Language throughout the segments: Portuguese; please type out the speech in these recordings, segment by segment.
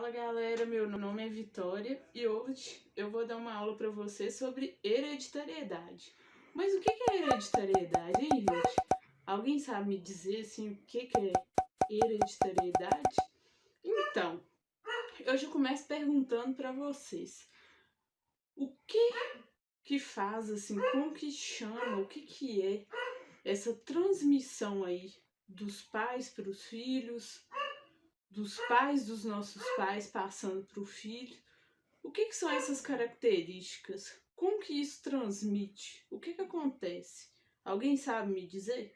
Fala galera, meu nome é Vitória e hoje eu vou dar uma aula para você sobre hereditariedade. Mas o que é hereditariedade, hein, gente? Alguém sabe me dizer assim, o que é hereditariedade? Então, eu já começo perguntando para vocês. O que faz assim, como que chama, o que é essa transmissão aí dos pais para os filhos, dos pais dos nossos pais passando para o filho? O que são essas características? Como que isso transmite? O que acontece? Alguém sabe me dizer?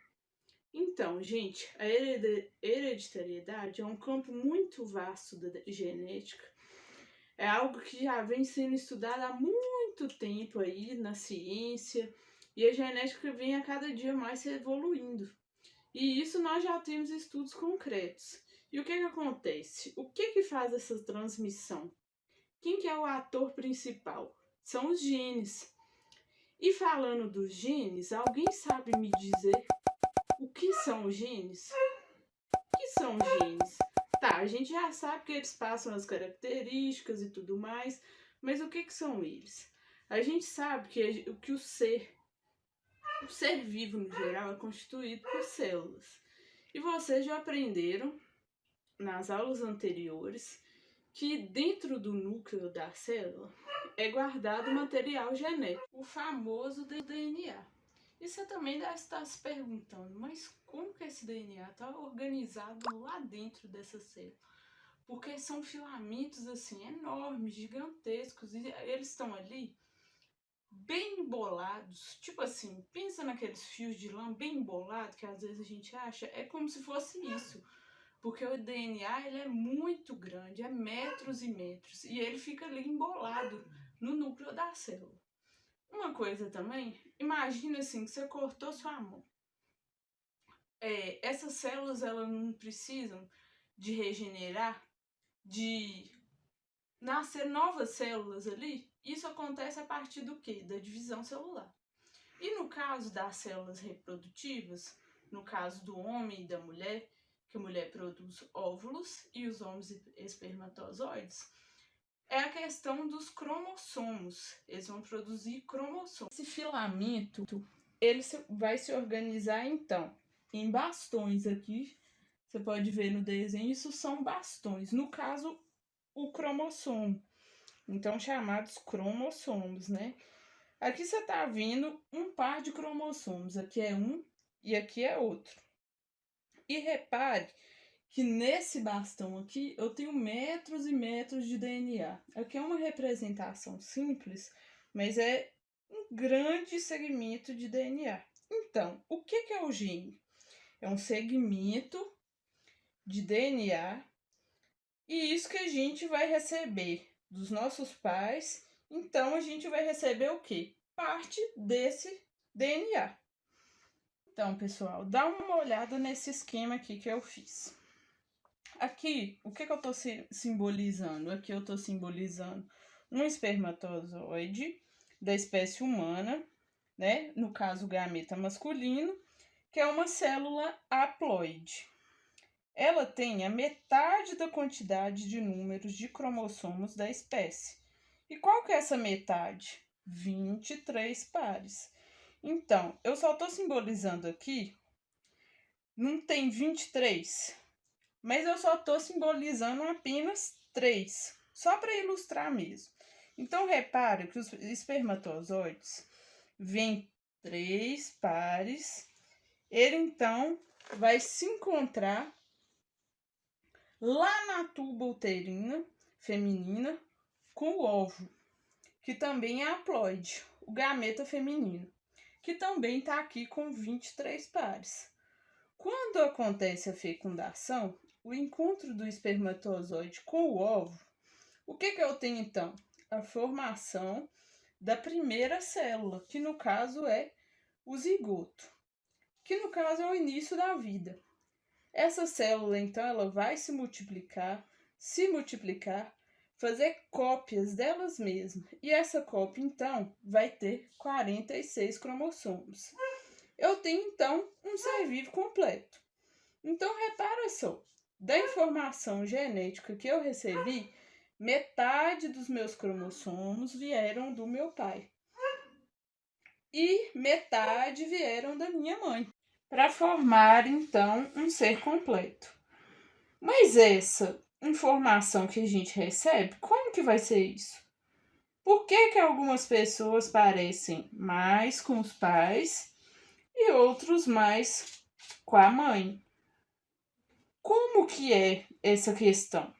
Então, gente, a hereditariedade é um campo muito vasto da genética. É algo que já vem sendo estudado há muito tempo aí na ciência, e a genética vem a cada dia mais se evoluindo. E isso nós já temos estudos concretos. E o que acontece? O que faz essa transmissão? Quem que é o ator principal? São os genes. E falando dos genes, alguém sabe me dizer o que são os genes? O que são os genes? Tá, a gente já sabe que eles passam as características e tudo mais, mas o que são eles? A gente sabe que o ser vivo no geral é constituído por células. E vocês já aprenderam nas aulas anteriores que dentro do núcleo da célula é guardado o material genético, o famoso DNA. E você também deve estar se perguntando, mas como que esse DNA está organizado lá dentro dessa célula? Porque são filamentos assim enormes, gigantescos, e eles estão ali bem embolados. Tipo assim, pensa naqueles fios de lã bem embolados que às vezes a gente acha, é como se fosse isso. Porque o DNA ele é muito grande, é metros e metros, e ele fica ali embolado no núcleo da célula. Uma coisa também, imagina assim que você cortou sua mão. Essas células elas não precisam de regenerar, de nascer novas células ali. Isso acontece a partir do quê? Da divisão celular. E no caso das células reprodutivas, no caso do homem e da mulher, que a mulher produz óvulos e os homens espermatozoides, é a questão dos cromossomos. Eles vão produzir cromossomos. Esse filamento, ele vai se organizar então em bastões aqui. Você pode ver no desenho, isso são bastões. No caso, o cromossomo. Então, chamados cromossomos, né? Aqui você está vendo um par de cromossomos. Aqui é um e aqui é outro. E repare que nesse bastão aqui eu tenho metros e metros de DNA. Aqui é uma representação simples, mas é um grande segmento de DNA. Então, o que é o gene? É um segmento de DNA e isso que a gente vai receber dos nossos pais. Então, a gente vai receber o quê? Parte desse DNA. Então, pessoal, dá uma olhada nesse esquema aqui que eu fiz. Aqui, o que eu estou simbolizando? Aqui eu estou simbolizando um espermatozoide da espécie humana, né? No caso, o gameta masculino, que é uma célula haploide. Ela tem a metade da quantidade de números de cromossomos da espécie. E qual que é essa metade? 23 pares. Então, eu só estou simbolizando aqui, não tem 23, mas eu só estou simbolizando apenas 3, só para ilustrar mesmo. Então, repare que os espermatozoides vêm 3 pares, ele então vai se encontrar lá na tuba uterina feminina com o óvulo, que também é haploide, o gameta feminino, que também está aqui com 23 pares. Quando acontece a fecundação, o encontro do espermatozoide com o óvulo, o que eu tenho então? A formação da primeira célula, que no caso é o zigoto, que no caso é o início da vida. Essa célula então ela vai se multiplicar, fazer cópias delas mesmas. E essa cópia então vai ter 46 cromossomos. Eu tenho então um ser vivo completo. Então repara só, da informação genética que eu recebi, metade dos meus cromossomos vieram do meu pai e metade vieram da minha mãe, para formar então um ser completo. Mas essa informação que a gente recebe, como que vai ser isso? Por que algumas pessoas parecem mais com os pais e outros mais com a mãe? Como que é essa questão?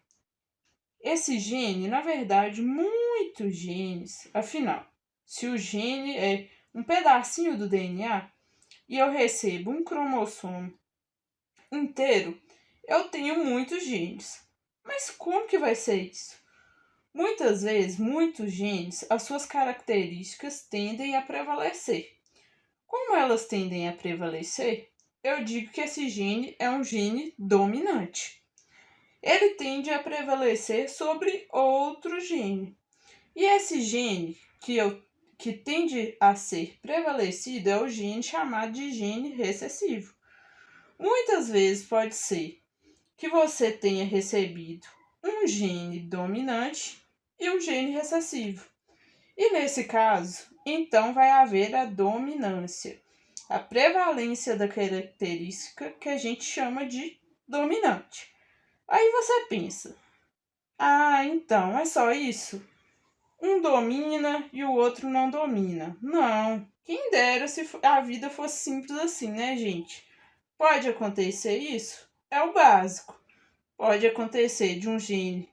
Esse gene, na verdade, muitos genes, afinal, se o gene é um pedacinho do DNA e eu recebo um cromossomo inteiro, eu tenho muitos genes. Mas como que vai ser isso? Muitas vezes, muitos genes, as suas características tendem a prevalecer. Como elas tendem a prevalecer, eu digo que esse gene é um gene dominante. Ele tende a prevalecer sobre outro gene. E esse gene que tende a ser prevalecido é o gene chamado de gene recessivo. Muitas vezes pode ser que você tenha recebido um gene dominante e um gene recessivo. E nesse caso, então vai haver a dominância, a prevalência da característica que a gente chama de dominante. Aí você pensa, então é só isso? Um domina e o outro não domina. Não, quem dera se a vida fosse simples assim, né, gente? Pode acontecer isso? É o básico. Pode acontecer de um gene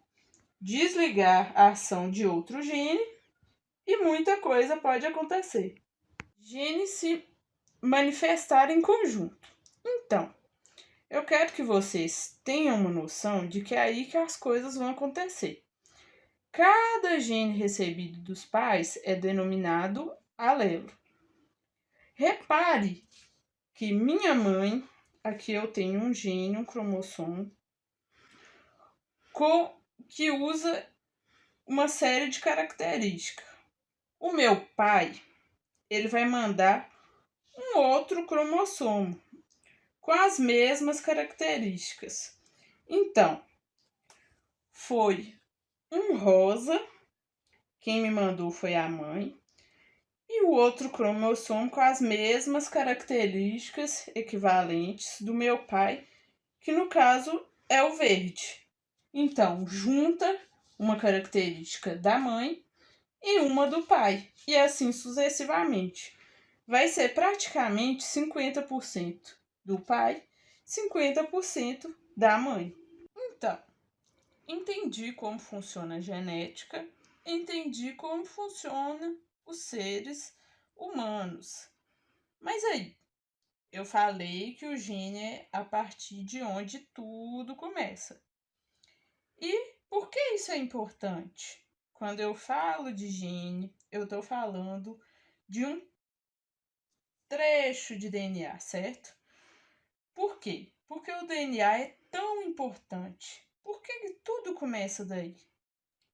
desligar a ação de outro gene e muita coisa pode acontecer. Genes se manifestar em conjunto. Então, eu quero que vocês tenham uma noção de que é aí que as coisas vão acontecer. Cada gene recebido dos pais é denominado alelo. Repare que minha mãe, aqui eu tenho um gene, um cromossomo, que usa uma série de características. O meu pai, ele vai mandar um outro cromossomo com as mesmas características. Então, foi um rosa, quem me mandou foi a mãe, e o outro cromossomo com as mesmas características equivalentes do meu pai, que no caso é o verde. Então, junta uma característica da mãe e uma do pai, e assim sucessivamente. Vai ser praticamente 50% do pai, 50% da mãe. Então, entendi como funciona a genética, entendi como funcionam os seres humanos. Mas aí, eu falei que o gene é a partir de onde tudo começa. E por que isso é importante? Quando eu falo de gene, eu estou falando de um trecho de DNA, certo? Por quê? Porque o DNA é tão importante. Por que tudo começa daí?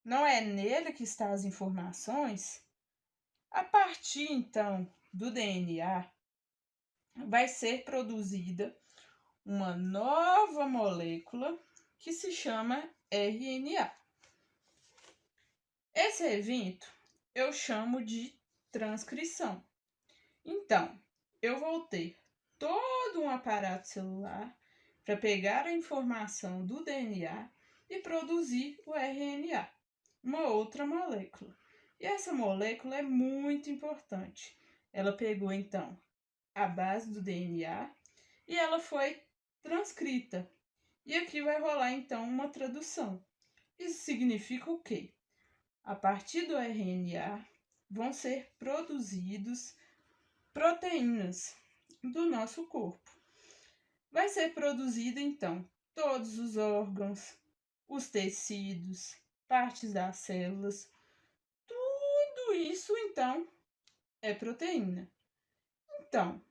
Não é nele que estão as informações? A partir, então, do DNA, vai ser produzida uma nova molécula que se chama RNA. Esse evento eu chamo de transcrição. Então, eu vou ter todo um aparato celular para pegar a informação do DNA e produzir o RNA, uma outra molécula. E essa molécula é muito importante. Ela pegou, então, a base do DNA e ela foi transcrita. E aqui vai rolar, então, uma tradução. Isso significa o quê? A partir do RNA vão ser produzidos proteínas do nosso corpo. Vai ser produzido, então, todos os órgãos, os tecidos, partes das células, tudo isso, então, é proteína. Então,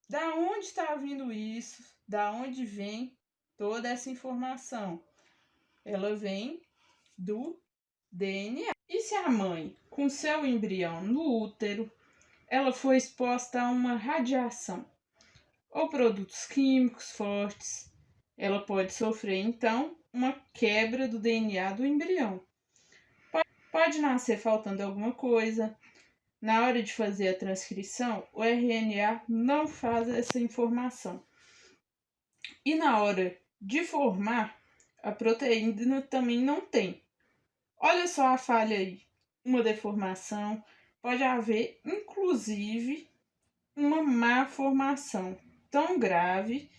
da onde está vindo isso? Da onde vem toda essa informação? Ela vem do DNA. E se a mãe, com seu embrião no útero, ela foi exposta a uma radiação ou produtos químicos fortes, ela pode sofrer, então, uma quebra do DNA do embrião. Pode nascer faltando alguma coisa. Na hora de fazer a transcrição, o RNA não faz essa informação. E na hora de formar, a proteína também não tem. Olha só a falha aí. Uma deformação, pode haver, inclusive, uma má formação tão grave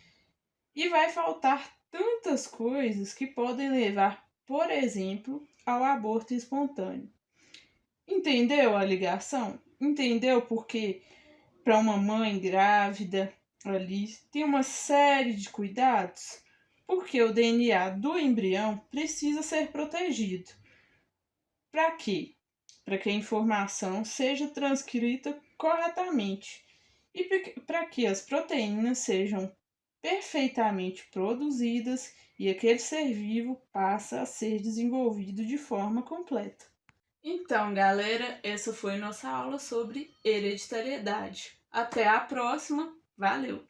e vai faltar tantas coisas que podem levar, por exemplo, ao aborto espontâneo. Entendeu a ligação? Entendeu porque para uma mãe grávida ali tem uma série de cuidados? Porque o DNA do embrião precisa ser protegido. Para quê? Para que a informação seja transcrita corretamente e para que as proteínas sejam perfeitamente produzidas e aquele ser vivo passa a ser desenvolvido de forma completa. Então, galera, essa foi nossa aula sobre hereditariedade. Até a próxima. Valeu!